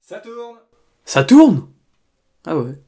Ça tourne! Ça tourne? Ah ouais.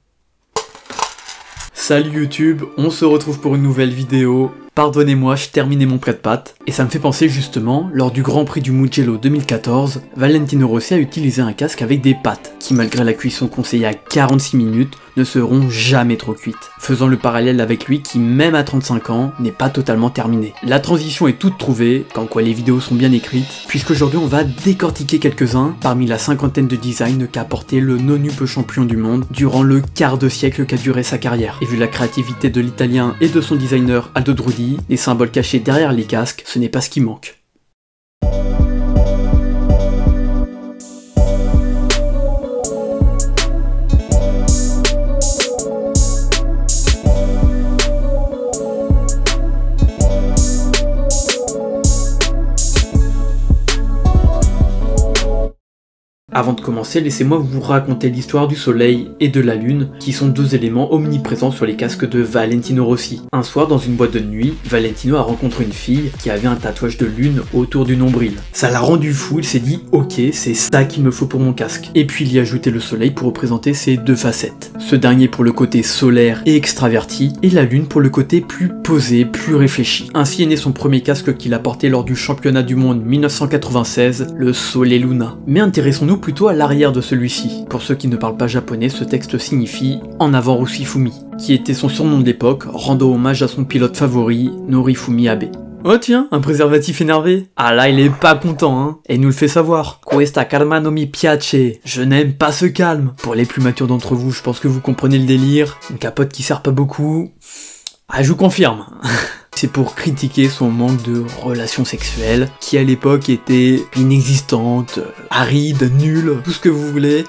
Salut YouTube, on se retrouve pour une nouvelle vidéo. Pardonnez-moi, je terminais mon plat de pâtes. Et ça me fait penser justement, lors du Grand Prix du Mugello 2014, Valentino Rossi a utilisé un casque avec des pâtes, qui malgré la cuisson conseillée à 46 minutes, ne seront jamais trop cuites. Faisant le parallèle avec lui qui, même à 35 ans, n'est pas totalement terminé. La transition est toute trouvée, comme quoi les vidéos sont bien écrites, puisqu'aujourd'hui on va décortiquer quelques-uns parmi la cinquantaine de designs qu'a apporté le non-up champion du monde durant le quart de siècle qu'a duré sa carrière. Et vu la créativité de l'italien et de son designer Aldo Drudi, les symboles cachés derrière les casques, ce n'est pas ce qui manque. Avant de commencer, laissez-moi vous raconter l'histoire du soleil et de la lune, qui sont deux éléments omniprésents sur les casques de Valentino Rossi. Un soir, dans une boîte de nuit, Valentino a rencontré une fille qui avait un tatouage de lune autour du nombril. Ça l'a rendu fou, il s'est dit « Ok, c'est ça qu'il me faut pour mon casque ». Et puis il y a ajouté le soleil pour représenter ses deux facettes. Ce dernier pour le côté solaire et extraverti, et la lune pour le côté plus posé, plus réfléchi. Ainsi est né son premier casque qu'il a porté lors du championnat du monde 1996, le Sole Luna. Mais intéressons-nous plutôt à l'arrière de celui-ci. Pour ceux qui ne parlent pas japonais, ce texte signifie « En avant Rossifumi », qui était son surnom de l'époque, rendant hommage à son pilote favori, Norifumi Abe. Oh tiens, un préservatif énervé. Ah là, il est pas content, hein. Et il nous le fait savoir. Questa calma non mi piace. Je n'aime pas ce calme. Pour les plus matures d'entre vous, je pense que vous comprenez le délire. Une capote qui sert pas beaucoup. Ah, je vous confirme. C'est pour critiquer son manque de relations sexuelles, qui à l'époque était inexistante, aride, nulle, tout ce que vous voulez.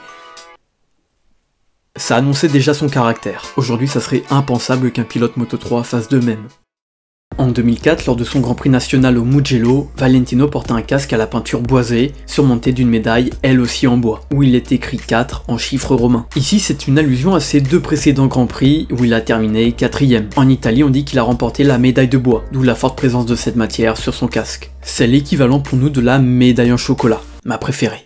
Ça annonçait déjà son caractère. Aujourd'hui, ça serait impensable qu'un pilote Moto3 fasse de même. En 2004, lors de son Grand Prix national au Mugello, Valentino porta un casque à la peinture boisée, surmonté d'une médaille, elle aussi en bois, où il est écrit 4 en chiffres romains. Ici, c'est une allusion à ses deux précédents Grands Prix, où il a terminé 4ème. En Italie, on dit qu'il a remporté la médaille de bois, d'où la forte présence de cette matière sur son casque. C'est l'équivalent pour nous de la médaille en chocolat, ma préférée.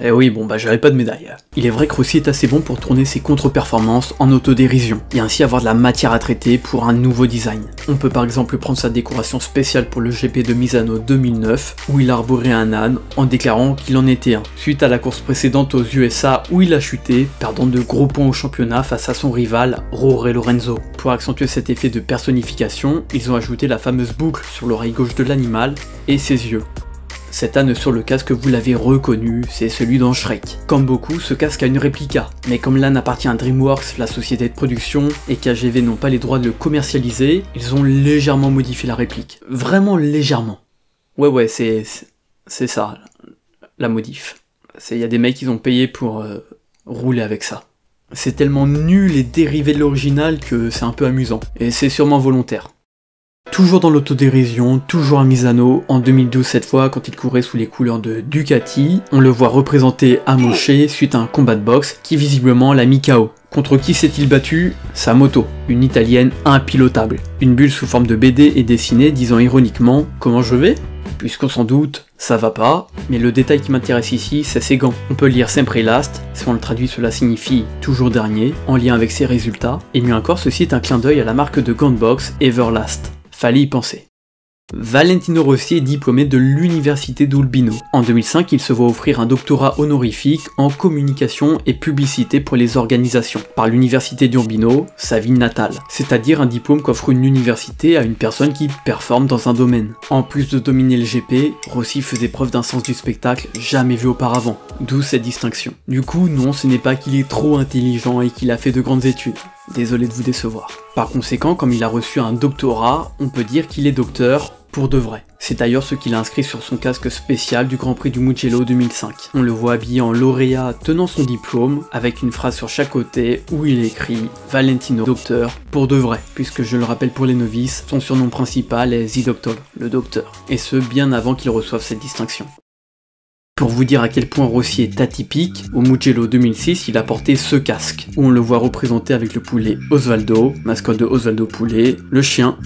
Eh oui, bon bah j'avais pas de médaille. Il est vrai que Rossi est assez bon pour tourner ses contre-performances en autodérision, et ainsi avoir de la matière à traiter pour un nouveau design. On peut par exemple prendre sa décoration spéciale pour le GP de Misano 2009, où il arborait un âne en déclarant qu'il en était un, suite à la course précédente aux USA où il a chuté, perdant de gros points au championnat face à son rival, Jorge Lorenzo. Pour accentuer cet effet de personnification, ils ont ajouté la fameuse boucle sur l'oreille gauche de l'animal et ses yeux. Cet âne sur le casque, vous l'avez reconnu, c'est celui dans Shrek. Comme beaucoup, ce casque a une réplica, mais comme l'âne appartient à DreamWorks, la société de production, et qu'AGV n'ont pas les droits de le commercialiser, ils ont légèrement modifié la réplique. Vraiment légèrement. Ouais, c'est ça, la modif. Il y a des mecs qui ont payé pour rouler avec ça. C'est tellement nul et dérivé de l'original que c'est un peu amusant, et c'est sûrement volontaire. Toujours dans l'autodérision, toujours à Misano, en 2012 cette fois, quand il courait sous les couleurs de Ducati, on le voit représenté à Moche suite à un combat de boxe qui visiblement l'a mis KO. Contre qui s'est-il battu? Sa moto, une italienne impilotable. Une bulle sous forme de BD est dessinée disant ironiquement « Comment je vais ?» Puisqu'on s'en doute, ça va pas, mais le détail qui m'intéresse ici, c'est ses gants. On peut lire Sempre Last, si on le traduit cela signifie toujours dernier, en lien avec ses résultats, et mieux encore ceci est un clin d'œil à la marque de gants de boxe Everlast. Fallait y penser. Valentino Rossi est diplômé de l'université d'Urbino. En 2005, il se voit offrir un doctorat honorifique en communication et publicité pour les organisations par l'université d'Urbino, sa ville natale, c'est-à-dire un diplôme qu'offre une université à une personne qui performe dans un domaine. En plus de dominer le GP, Rossi faisait preuve d'un sens du spectacle jamais vu auparavant, d'où cette distinction. Du coup, non, ce n'est pas qu'il est trop intelligent et qu'il a fait de grandes études. Désolé de vous décevoir. Par conséquent, comme il a reçu un doctorat, on peut dire qu'il est docteur pour de vrai. C'est d'ailleurs ce qu'il a inscrit sur son casque spécial du Grand Prix du Mugello 2005. On le voit habillé en lauréat tenant son diplôme, avec une phrase sur chaque côté où il écrit « Valentino, docteur, pour de vrai », puisque je le rappelle pour les novices, son surnom principal est The Doctor, le docteur, et ce bien avant qu'il reçoive cette distinction. Pour vous dire à quel point Rossi est atypique, au Mugello 2006, il a porté ce casque, où on le voit représenté avec le poulet Osvaldo, mascotte de Osvaldo Poulet, le chien...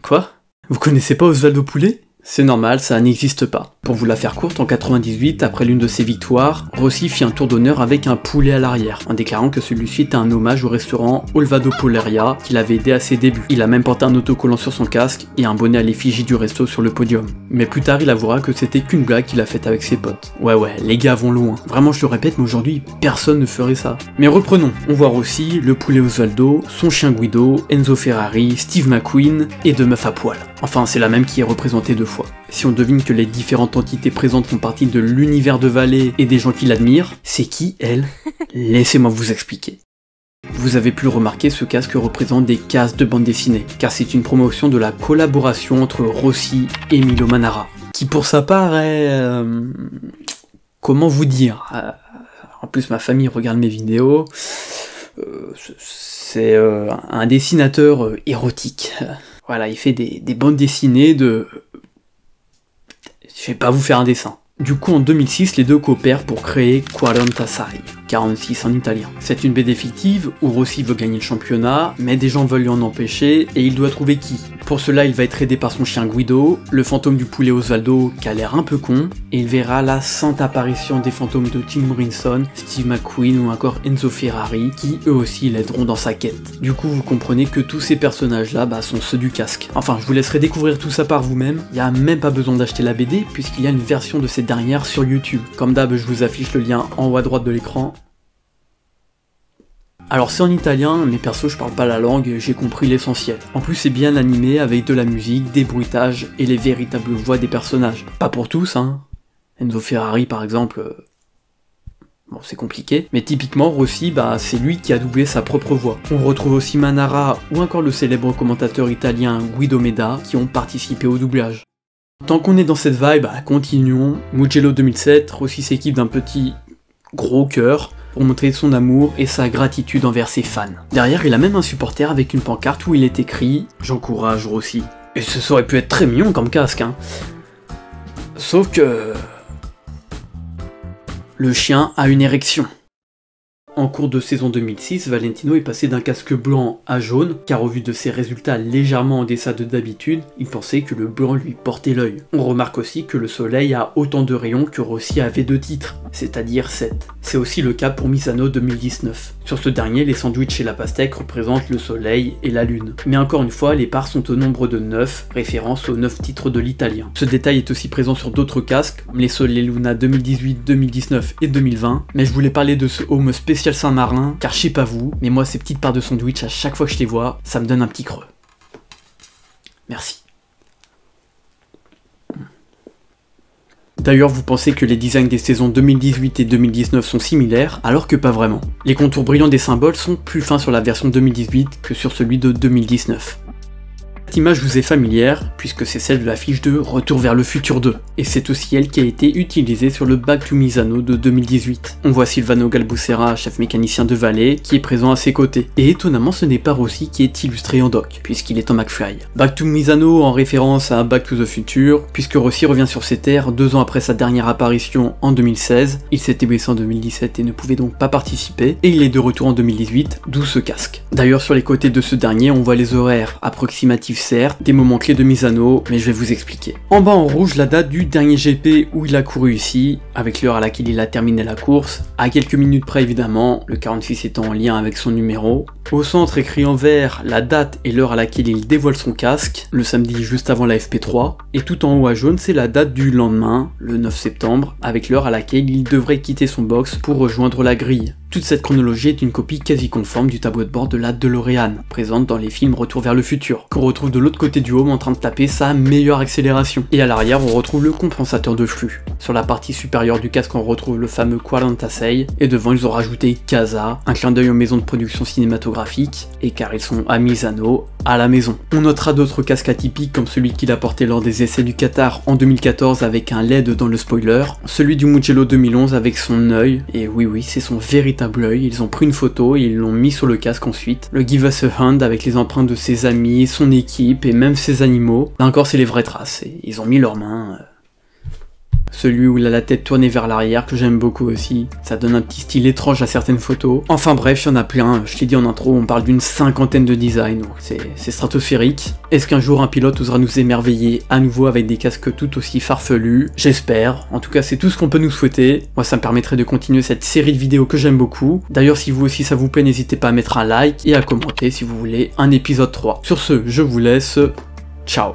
Quoi? Vous connaissez pas Osvaldo Poulet? C'est normal, ça n'existe pas. Pour vous la faire courte, en 98, après l'une de ses victoires, Rossi fit un tour d'honneur avec un poulet à l'arrière, en déclarant que celui-ci était un hommage au restaurant Olvado Polleria qu'il avait aidé à ses débuts. Il a même porté un autocollant sur son casque et un bonnet à l'effigie du resto sur le podium. Mais plus tard, il avouera que c'était qu'une blague qu'il a faite avec ses potes. Ouais, les gars vont loin. Vraiment, je le répète, mais aujourd'hui, personne ne ferait ça. Mais reprenons. On voit Rossi, le poulet Osvaldo, son chien Guido, Enzo Ferrari, Steve McQueen et deux meufs à poil. Enfin, c'est la même qui est représentée deux fois. Si on devine que les différentes entités présentes font partie de l'univers de Vallée et des gens qui l'admirent, c'est qui, elle? Laissez-moi vous expliquer. Vous avez pu le remarquer, ce casque représente des cases de bande dessinée, car c'est une promotion de la collaboration entre Rossi et Milo Manara, qui pour sa part est... comment vous dire, en plus ma famille regarde mes vidéos, c'est un dessinateur érotique. Voilà, il fait des bandes dessinées de... Je vais pas vous faire un dessin. Du coup, en 2006, les deux coopèrent pour créer 46, 46 en italien. C'est une BD fictive où Rossi veut gagner le championnat, mais des gens veulent lui en empêcher, et il doit trouver qui. Pour cela, il va être aidé par son chien Guido, le fantôme du poulet Osvaldo, qui a l'air un peu con, et il verra la sainte apparition des fantômes de Jim Morrison, Steve McQueen ou encore Enzo Ferrari, qui eux aussi l'aideront dans sa quête. Du coup, vous comprenez que tous ces personnages-là sont ceux du casque. Enfin, je vous laisserai découvrir tout ça par vous-même, il n'y a même pas besoin d'acheter la BD, puisqu'il y a une version de cette dernière sur YouTube. Comme d'hab, je vous affiche le lien en haut à droite de l'écran. Alors c'est en italien, mais perso je parle pas la langue, j'ai compris l'essentiel. En plus c'est bien animé avec de la musique, des bruitages et les véritables voix des personnages. Pas pour tous, hein. Enzo Ferrari par exemple, bon c'est compliqué, mais typiquement Rossi, c'est lui qui a doublé sa propre voix. On retrouve aussi Manara ou encore le célèbre commentateur italien Guido Meda qui ont participé au doublage. Tant qu'on est dans cette vibe, continuons. Mugello 2007, Rossi s'équipe d'un petit gros cœur pour montrer son amour et sa gratitude envers ses fans. Derrière, il a même un supporter avec une pancarte où il est écrit « J'encourage Rossi ». Et ça aurait pu être très mignon comme casque, hein. Sauf que... le chien a une érection. En cours de saison 2006, Valentino est passé d'un casque blanc à jaune, car au vu de ses résultats légèrement en deçà de d'habitude, il pensait que le blanc lui portait l'œil. On remarque aussi que le soleil a autant de rayons que Rossi avait de titres, c'est-à-dire 7. C'est aussi le cas pour Misano 2019. Sur ce dernier, les sandwichs et la pastèque représentent le soleil et la lune. Mais encore une fois, les parts sont au nombre de 9, référence aux 9 titres de l'italien. Ce détail est aussi présent sur d'autres casques, comme les Sole Luna 2018, 2019 et 2020, mais je voulais parler de ce home spécial Saint-Marin, car je sais pas vous, mais moi ces petites parts de sandwich, à chaque fois que je les vois, ça me donne un petit creux. Merci. D'ailleurs, vous pensez que les designs des saisons 2018 et 2019 sont similaires, alors que pas vraiment. Les contours brillants des symboles sont plus fins sur la version 2018 que sur celui de 2019. Cette image vous est familière, puisque c'est celle de l'affiche de Retour vers le futur 2, et c'est aussi elle qui a été utilisée sur le Back to Misano de 2018. On voit Silvano Galbucera, chef mécanicien de Vallée, qui est présent à ses côtés, et étonnamment ce n'est pas Rossi qui est illustré en doc, puisqu'il est en McFly. Back to Misano en référence à Back to the Future, puisque Rossi revient sur ses terres 2 ans après sa dernière apparition en 2016, il s'était blessé en 2017 et ne pouvait donc pas participer, et il est de retour en 2018, d'où ce casque. D'ailleurs sur les côtés de ce dernier, on voit les horaires approximatifs certes, des moments clés de Misano, mais je vais vous expliquer. En bas en rouge, la date du dernier GP où il a couru ici, avec l'heure à laquelle il a terminé la course, à quelques minutes près évidemment, le 46 étant en lien avec son numéro. Au centre écrit en vert, la date et l'heure à laquelle il dévoile son casque, le samedi juste avant la FP3, et tout en haut à jaune, c'est la date du lendemain, le 9 septembre, avec l'heure à laquelle il devrait quitter son box pour rejoindre la grille. Toute cette chronologie est une copie quasi conforme du tableau de bord de la DeLorean, présente dans les films Retour vers le futur, qu'on retrouve de l'autre côté du home en train de taper sa meilleure accélération. Et à l'arrière, on retrouve le compensateur de flux. Sur la partie supérieure du casque, on retrouve le fameux 46, et devant ils ont rajouté Casa, un clin d'œil aux maisons de production cinématographique, et car ils sont à Misano, à la maison. On notera d'autres casques atypiques comme celui qu'il a porté lors des essais du Qatar en 2014 avec un LED dans le spoiler, celui du Mugello 2011 avec son œil, et oui c'est son véritable œil, ils ont pris une photo et ils l'ont mis sur le casque ensuite, le Give Us a Hand avec les empreintes de ses amis, son équipe et même ses animaux. Là encore c'est les vraies traces, et ils ont mis leurs mains celui où il a la tête tournée vers l'arrière que j'aime beaucoup aussi, ça donne un petit style étrange à certaines photos. Enfin bref, il y en a plein, je l'ai dit en intro, on parle d'une 50aine de designs, c'est stratosphérique. Est-ce qu'un jour un pilote osera nous émerveiller à nouveau avec des casques tout aussi farfelus? J'espère, en tout cas c'est tout ce qu'on peut nous souhaiter. Moi ça me permettrait de continuer cette série de vidéos que j'aime beaucoup. D'ailleurs si vous aussi ça vous plaît, n'hésitez pas à mettre un like et à commenter si vous voulez un épisode 3. Sur ce, je vous laisse, ciao.